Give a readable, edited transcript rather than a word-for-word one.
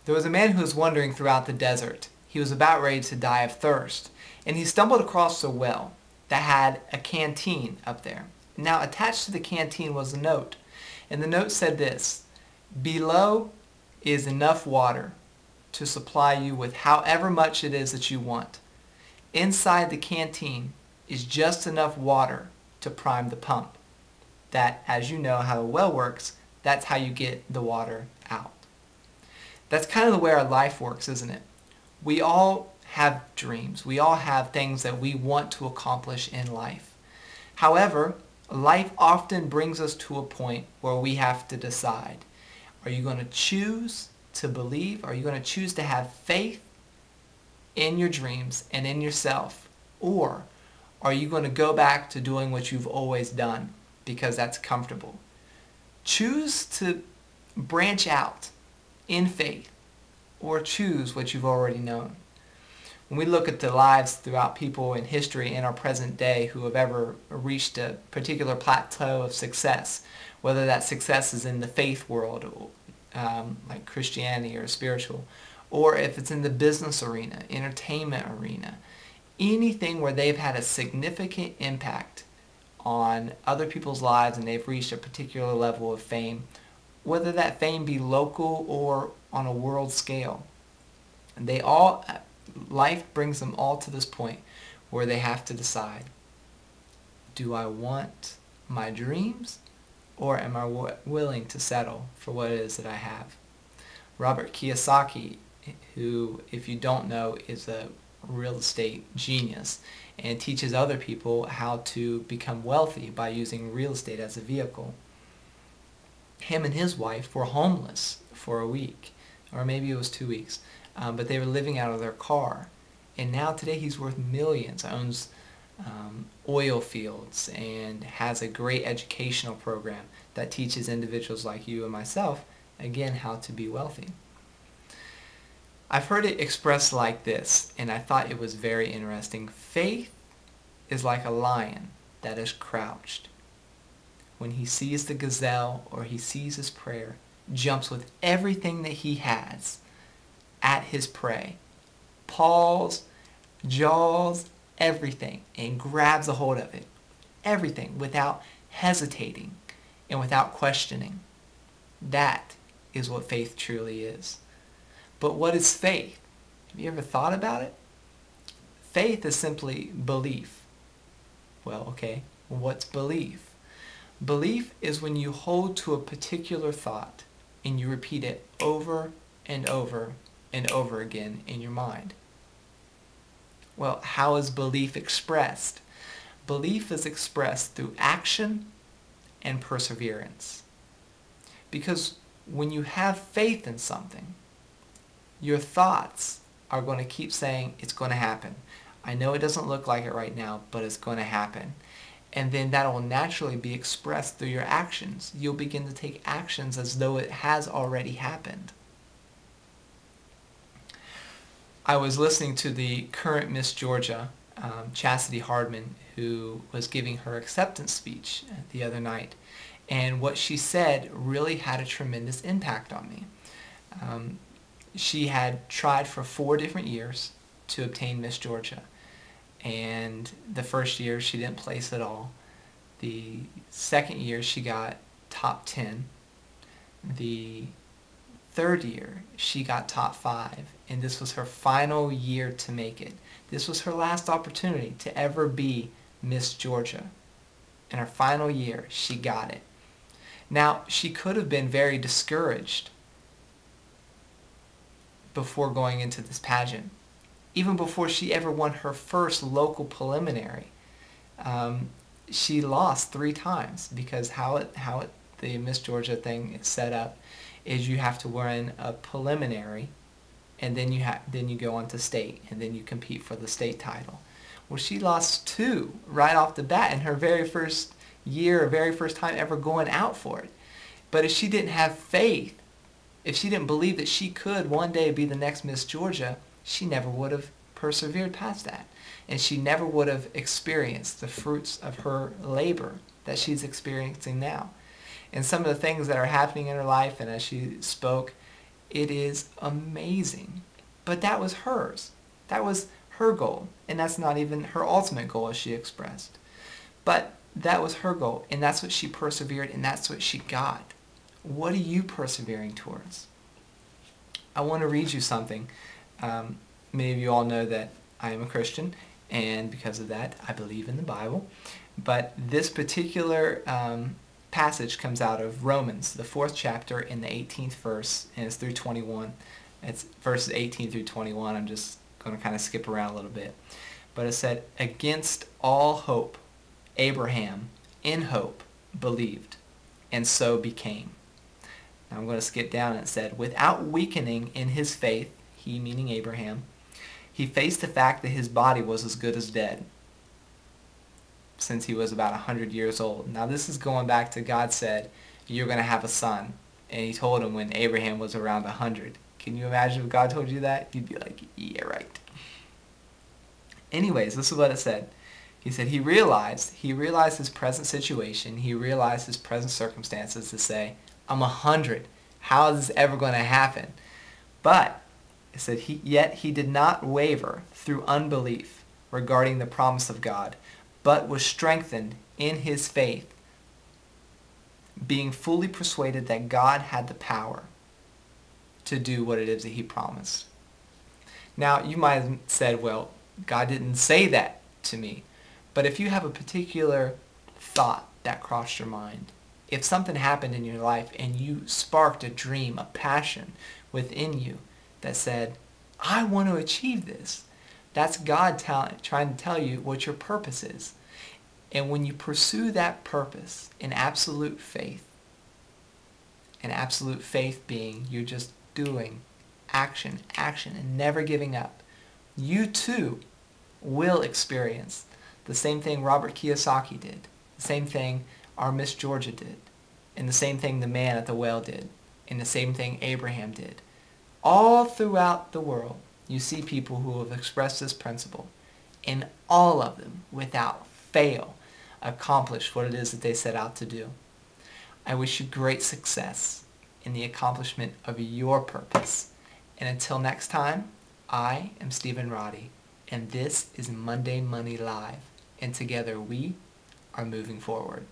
There was a man who was wandering throughout the desert. He was about ready to die of thirst, and he stumbled across a well that had a canteen up there. Now attached to the canteen was a note, and the note said this: "Below is enough water to supply you with however much it is that you want. Inside the canteen is just enough water to prime the pump." That, as you know how a well works, that's how you get the water out. That's kind of the way our life works, isn't it? We all have dreams. We all have things that we want to accomplish in life. However, life often brings us to a point where we have to decide. Are you going to choose to believe? Are you going to choose to have faith in your dreams and in yourself? Or are you going to go back to doing what you've always done because that's comfortable? Choose to branch out in faith, or choose what you've already known. When we look at the lives throughout people in history in our present day who have ever reached a particular plateau of success, whether that success is in the faith world, like Christianity or spiritual, or if it's in the business arena, entertainment arena, anything where they've had a significant impact on other people's lives and they've reached a particular level of fame, whether that fame be local or on a world scale, life brings them all to this point where they have to decide, do I want my dreams, or am I willing to settle for what it is that I have? Robert Kiyosaki, who, if you don't know, is a real estate genius and teaches other people how to become wealthy by using real estate as a vehicle. Him and his wife were homeless for a week, or maybe it was 2 weeks, but they were living out of their car. And now today he's worth millions, owns oil fields, and has a great educational program that teaches individuals like you and myself, again, how to be wealthy. I've heard it expressed like this, and I thought it was very interesting. Faith is like a lion that is crouched. When he sees the gazelle or he sees his prey, jumps with everything that he has at his prey, paws, jaws, everything, and grabs a hold of it. Everything, without hesitating and without questioning. That is what faith truly is. But what is faith? Have you ever thought about it? Faith is simply belief. Well, okay, what's belief? Belief is when you hold to a particular thought and you repeat it over and over and over again in your mind. Well, how is belief expressed? Belief is expressed through action and perseverance. Because when you have faith in something, your thoughts are going to keep saying it's going to happen. I know it doesn't look like it right now, but it's going to happen. And then that will naturally be expressed through your actions. You'll begin to take actions as though it has already happened. I was listening to the current Miss Georgia, Chastity Hardman, who was giving her acceptance speech the other night. And what she said really had a tremendous impact on me. She had tried for 4 different years to obtain Miss Georgia. And the first year she didn't place at all. The second year she got top 10. The third year she got top 5. And this was her final year to make it. This was her last opportunity to ever be Miss Georgia. In her final year she got it. Now, she could have been very discouraged before going into this pageant. Even before she ever won her first local preliminary, she lost 3 times, because the Miss Georgia thing is set up is you have to win a preliminary, and then you go on to state, and then you compete for the state title. Well, she lost 2 right off the bat in her very first year, very first time ever going out for it. But if she didn't have faith, if she didn't believe that she could one day be the next Miss Georgia, she never would have persevered past that. And she never would have experienced the fruits of her labor that she's experiencing now. And some of the things that are happening in her life, and as she spoke, It is amazing. But that was hers. That was her goal. And that's not even her ultimate goal, as she expressed. But that was her goal, and that's what she persevered, and that's what she got. What are you persevering towards? I want to read you something. Many of you all know that I am a Christian, and because of that, I believe in the Bible. But this particular passage comes out of Romans, the 4th chapter, in the 18th verse, and it's through 21. It's verses 18 through 21. I'm just going to kind of skip around a little bit. But it said, "Against all hope, Abraham, in hope, believed, and so became." Now I'm going to skip down, and it said, "Without weakening in his faith," he meaning Abraham, "he faced the fact that his body was as good as dead, since he was about 100 years old." Now this is going back to God said, "You're going to have a son." And he told him when Abraham was around 100. Can you imagine if God told you that? You'd be like, yeah, right. Anyways, this is what it said. He said he realized his present situation, he realized his present circumstances to say, "I'm 100. How is this ever going to happen?" But it said yet he did not waver through unbelief regarding the promise of God, but was strengthened in his faith, being fully persuaded that God had the power to do what it is that he promised. Now, you might have said, well, God didn't say that to me. But if you have a particular thought that crossed your mind, if something happened in your life and you sparked a dream, a passion within you that said, I want to achieve this, that's God trying to tell you what your purpose is. And when you pursue that purpose in absolute faith being you're just doing action, and never giving up, you too will experience the same thing Robert Kiyosaki did, the same thing our Miss Georgia did, and the same thing the man at the well did, and the same thing Abraham did. All throughout the world, you see people who have expressed this principle, and all of them, without fail, accomplished what it is that they set out to do. I wish you great success in the accomplishment of your purpose. And until next time, I am Stephen Roddy, and this is Monday Money Live, and together we are moving forward.